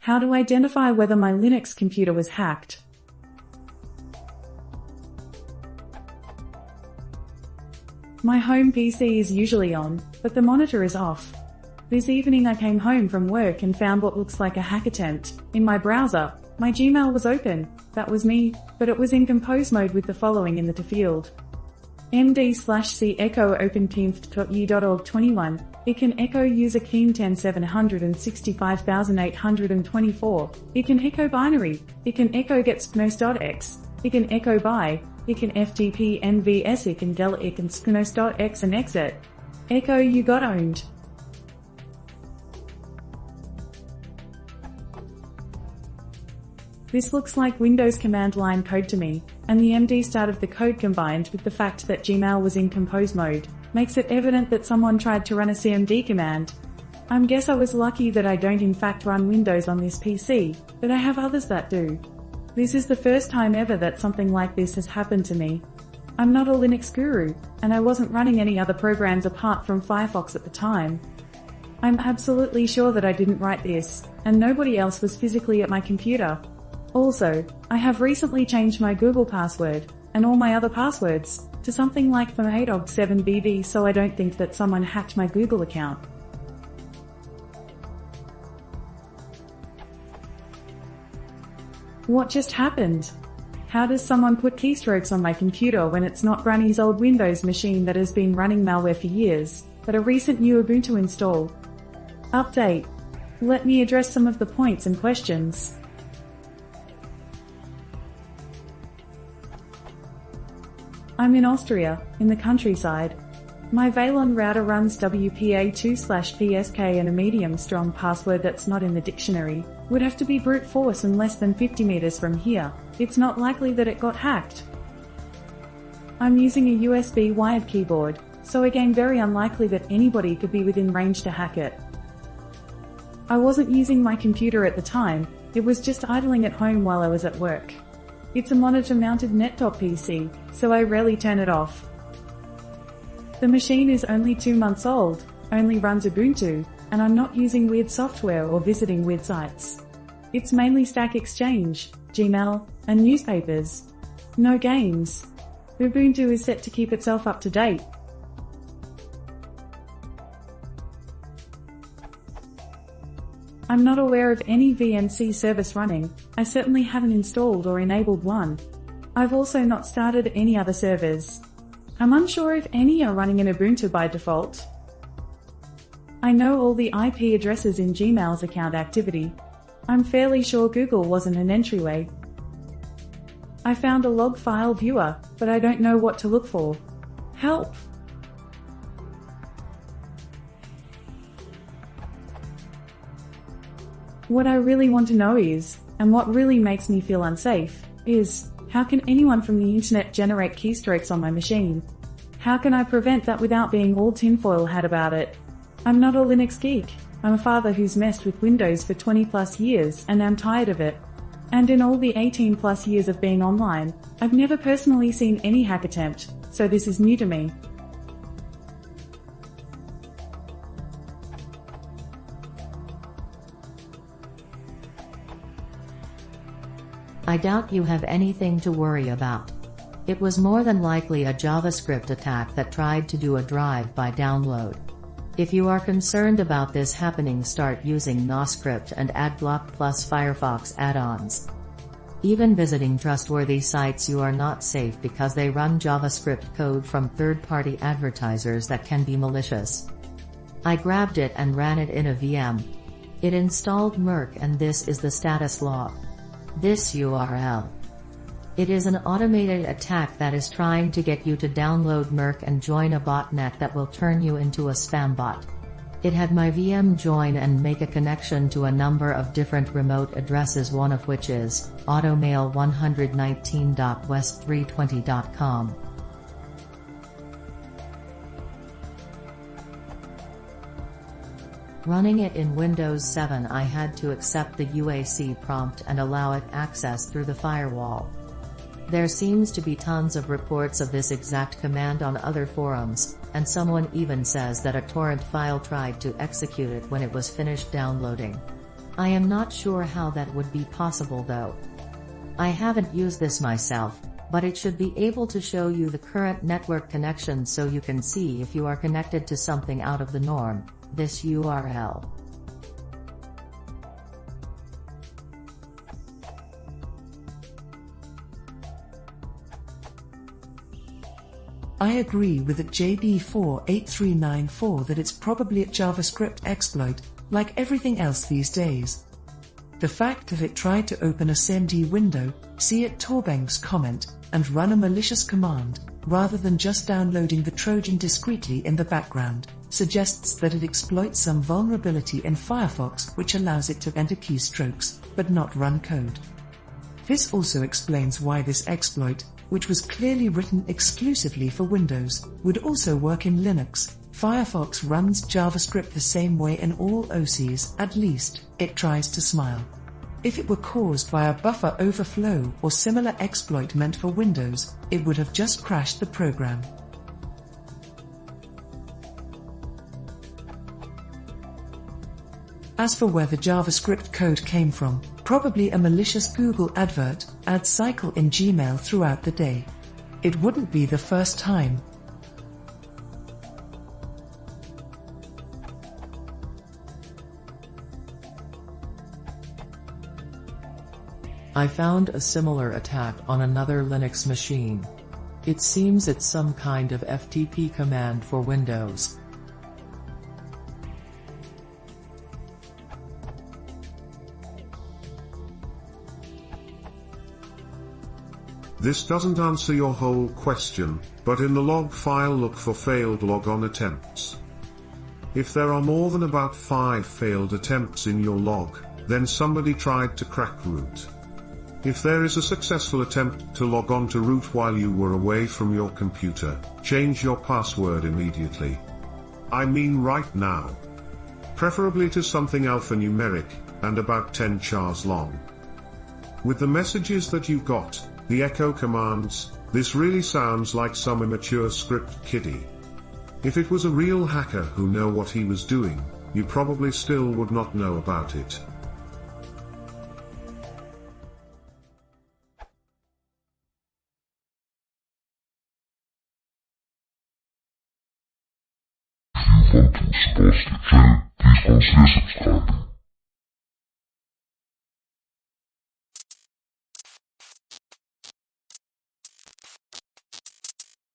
How to identify whether my Linux computer was hacked. My home PC is usually on, but the monitor is off. This evening I came home from work and found what looks like a hack attempt. In my browser, my Gmail was open. That was me, but it was in compose mode with the following in the to field. md/c echo openteamth.u.org21. It can echo user keen 10765824. It can echo binary. It can echo getspnos.x. It can echo by. It can ftp nvs. It can del. It can sknos.x and exit. Echo you got owned. This looks like Windows command line code to me, and the MD start of the code combined with the fact that Gmail was in compose mode, makes it evident that someone tried to run a cmd command. I guess I was lucky that I don't in fact run Windows on this PC, but I have others that do. This is the first time ever that something like this has happened to me. I'm not a Linux guru, and I wasn't running any other programs apart from Firefox at the time. I'm absolutely sure that I didn't write this, and nobody else was physically at my computer. Also, I have recently changed my Google password, and all my other passwords, to something like FMADOG7BB, so I don't think that someone hacked my Google account. What just happened? How does someone put keystrokes on my computer when it's not Granny's old Windows machine that has been running malware for years, but a recent new Ubuntu install? Update. Let me address some of the points and questions. I'm in Austria, in the countryside. My VLAN router runs WPA2/PSK, and a medium strong password that's not in the dictionary would have to be brute force and less than 50 meters from here. It's not likely that it got hacked. I'm using a USB wired keyboard, so again very unlikely that anybody could be within range to hack it. I wasn't using my computer at the time, it was just idling at home while I was at work. It's a monitor-mounted nettop PC, so I rarely turn it off. The machine is only 2 months old, only runs Ubuntu, and I'm not using weird software or visiting weird sites. It's mainly Stack Exchange, Gmail, and newspapers. No games. Ubuntu is set to keep itself up to date. I'm not aware of any VNC service running. I certainly haven't installed or enabled one. I've also not started any other servers. I'm unsure if any are running in Ubuntu by default. I know all the IP addresses in Gmail's account activity. I'm fairly sure Google wasn't an entryway. I found a log file viewer, but I don't know what to look for. Help! What I really want to know is, and what really makes me feel unsafe, is, how can anyone from the internet generate keystrokes on my machine? How can I prevent that without being all tinfoil hat about it? I'm not a Linux geek. I'm a father who's messed with Windows for 20 plus years and I'm tired of it. And in all the 18 plus years of being online, I've never personally seen any hack attempt, so this is new to me. I doubt you have anything to worry about. It was more than likely a JavaScript attack that tried to do a drive-by download. If you are concerned about this happening, start using Noscript and AdBlock plus Firefox add-ons. Even visiting trustworthy sites, you are not safe because they run JavaScript code from third-party advertisers that can be malicious. I grabbed it and ran it in a VM. It installed Merc, and this is the status log. This URL. It is an automated attack that is trying to get you to download Merc and join a botnet that will turn you into a spam bot. It had my VM join and make a connection to a number of different remote addresses, one of which is automail119.west320.com. Running it in Windows 7, I had to accept the UAC prompt and allow it access through the firewall. There seems to be tons of reports of this exact command on other forums, and someone even says that a torrent file tried to execute it when it was finished downloading. I am not sure how that would be possible though. I haven't used this myself, but it should be able to show you the current network connection so you can see if you are connected to something out of the norm. This URL. I agree with it JB48394 that it's probably a JavaScript exploit, like everything else these days. The fact that it tried to open a SMD window, see it Torbengs comment, and run a malicious command, rather than just downloading the Trojan discreetly in the background, suggests that it exploits some vulnerability in Firefox which allows it to enter keystrokes, but not run code. This also explains why this exploit, which was clearly written exclusively for Windows, would also work in Linux. Firefox runs JavaScript the same way in all OSes, at least, it tries to smile. If it were caused by a buffer overflow or similar exploit meant for Windows, it would have just crashed the program. As for where the JavaScript code came from, probably a malicious Google advert, ad cycle in Gmail throughout the day. It wouldn't be the first time. I found a similar attack on another Linux machine. It seems it's some kind of FTP command for Windows. This doesn't answer your whole question, but in the log file look for failed logon attempts. If there are more than about 5 failed attempts in your log, then somebody tried to crack root. If there is a successful attempt to log on to root while you were away from your computer, change your password immediately. I mean right now. Preferably to something alphanumeric, and about 10 chars long. With the messages that you got, the echo commands, this really sounds like some immature script kiddie. If it was a real hacker who knew what he was doing, you probably still would not know about it. If you want to support the channel, please consider subscribing.